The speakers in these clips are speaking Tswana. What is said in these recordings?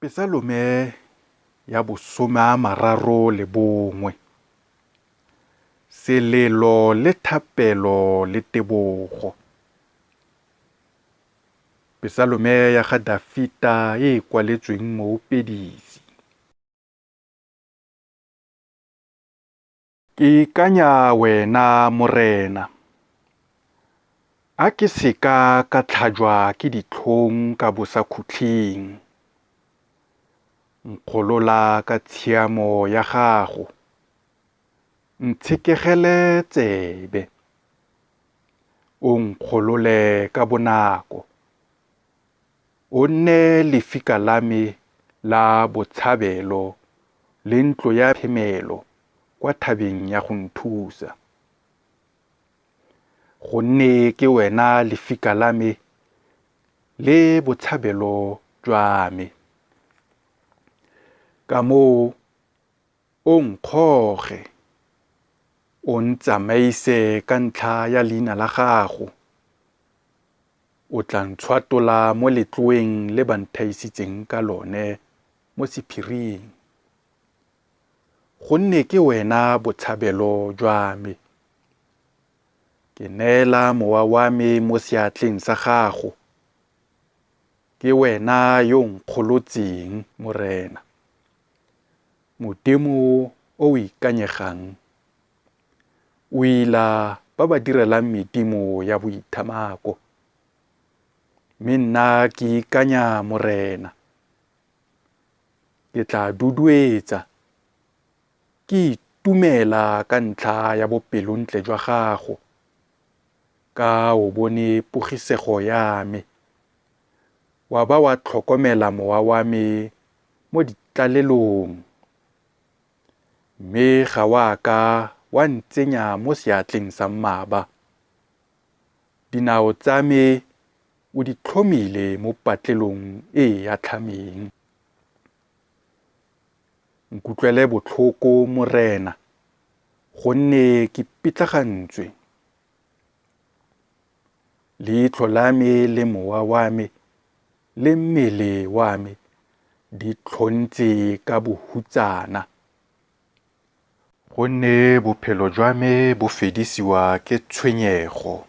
Pesalome ya bosome a mararo le bongwe. Selelo le thapelo le tebogo. Pesalome ya ga Dafita e kwaletsweng mo Pedisi. Ke ikanya wena Morena, a ke seka ka tlhajwa ke ditlhong ka bosa khutleng. Nkgolola ka tshiamo ya gago, ntshekegele tsebe. O nkgolole ka bonako, o nne lefika la me la botshabelo le ntlo ya phemelo kwa thabeng ya go nthusa. Gonne ke wena lefika la me le botshabelo jwa me. Ka moo o nkgoge, o ntsamaise ka ntlha ya leina la gago. O tla ntshwatola mo letloweng le ba nthaisitseng ka lone mo sephiring. Gonne ke wena botshabelo jwa me. Ke neela mowa wa me mo seatleng sa gago. Ke wena yo nkgolotseng Morena, Modimo o ikanyegang. O ila ba ba direlang medimo ya boithamako. Mme nna ke ikanya Morena, ke tla duduetsa, ke itumela ka ntlha ya bopelontle jwa gago. Ka o bone pogisego ya me, wa ba wa tlhokomela mowa wa me mo ditlalelong. Mme ga wa ka wa ntsenya mo seatleng sa mmaba. Dinao tsa me o di tlhomile mo patlelong e ya tlhameng. Nkutlwele botlhoko Morena, gonne ke pitlagantswe. Leitlho la me le mowa wa me le mmele wa me di tlhontse ka bohutsana. Gonne bophelo jwa me bo fedisiwa ke tshwenyego.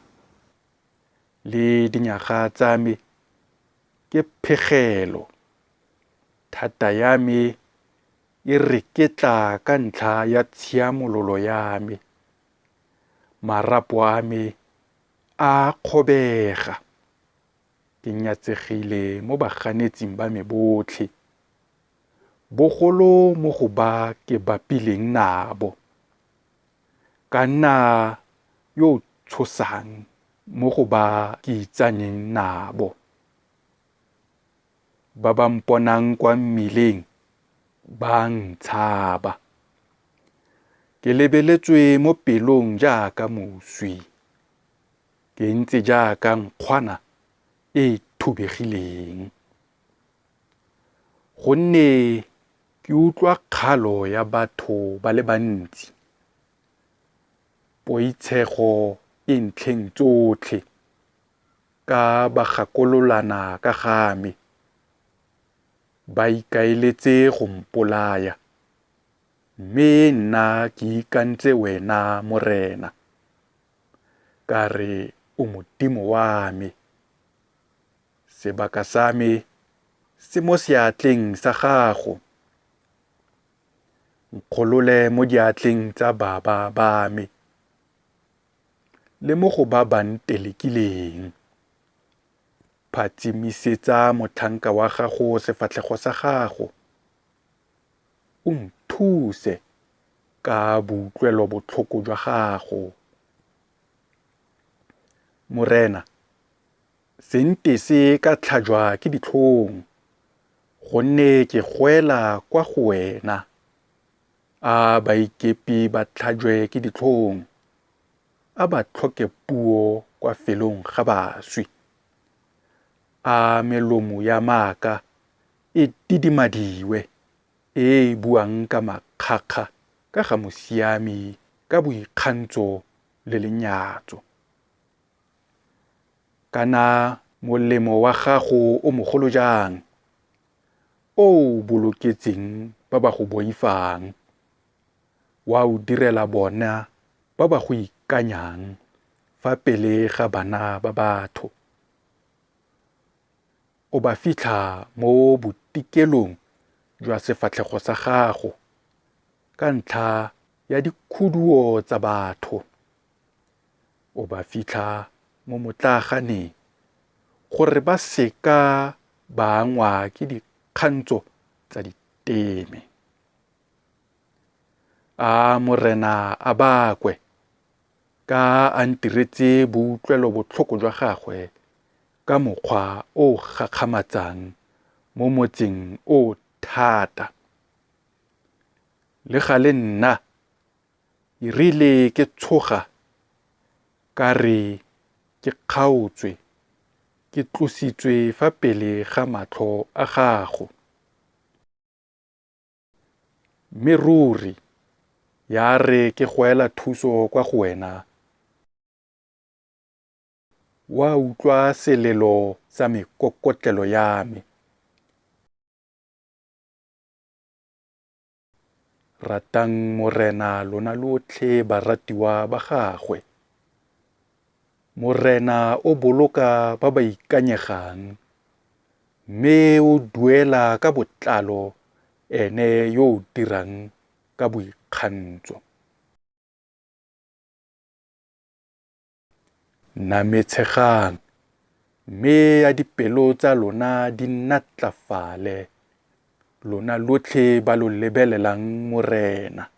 Le dinyaga tsa me ke phegelo. Thata ya me e reketla ka ntlha ya tshiamololo ya me. Marapo a me a kgobega. Ke nyatsegile mo baganetsing ba me botlhe, bogolo mo go ba ke bapileng nabo. Ka nna yo tshosang mo go ba ke itsaneng nabo. Ba ba mponang kwa mmileng ba ntshaba. Ke lebeletswe mo pelong jaaka moswi. Ke ntse jaaka nkgwana e thubegileng. Gonne ke utlwa kgalo ya batho ba le bantsi. Poitshego e ntlheng tsotlhe ka ba gakololana ka ga me. Ba ikaeletse go mpolaya. Mme nna ke ikantse wena Morena, ka re o Modimo wa me. Sebaka sa me se mo seatleng sa gago. Nkgolole mo diatleng tsa baba ba me, le mo go ba ba ntelekileng. Phatsimisetsa motlhanka wa gago sefatlhego sa gago. O nthuse ka boutlwelo botlhoko jwa gago. Morena, sente se ka tlhajwa ke ditlhong, gonne ke goela kwa go wena. A baikepi ba tlhajwe ke ditlhong, a ba tlhoke puo kwa felong ga baswi. A melomo ya maaka e didimadiwe, e buang ka makgakga ka ga mosiami, ka boikgantsho le lenyatso. Kana molemo wa gago o mogolo jang, o boloketseng ba ba go boifang, wa o direla bona ba ba go ikanyang fa pele ga bana ba batho. O ba fitlha mo botikelong jwa sefatlhego sa gago ka ntlha ya dikhuduo tsa batho. O ba fitlha mo motlaganeng gore ba seka ba angwa ke dikgantso tsa diteme. A morena a bakwe ka a ntiretse boutlwelobotlhoko jwa gagwe ka mokgwa o gakgamatsang mo motseng o thata. Le gale nna e rile ke tshoga ka re ke kgaotswe ke tlositswe fa pele ga matlho a gago. Mme ruri ya re ke goela thuso kwa go wena, wa utlwa selelo sa mekokotlelo ya me. Ratang morena lona lotlhe baratiwa ba gagwe. Morena o boloka ba ba ikanyegang, mme o duela ka botlalo ene yo o dirang ka boikgantsho. Nametshegang, mme ya dipelo tsa lona di natlafale, lona lotlhe ba lo lebelelang morena.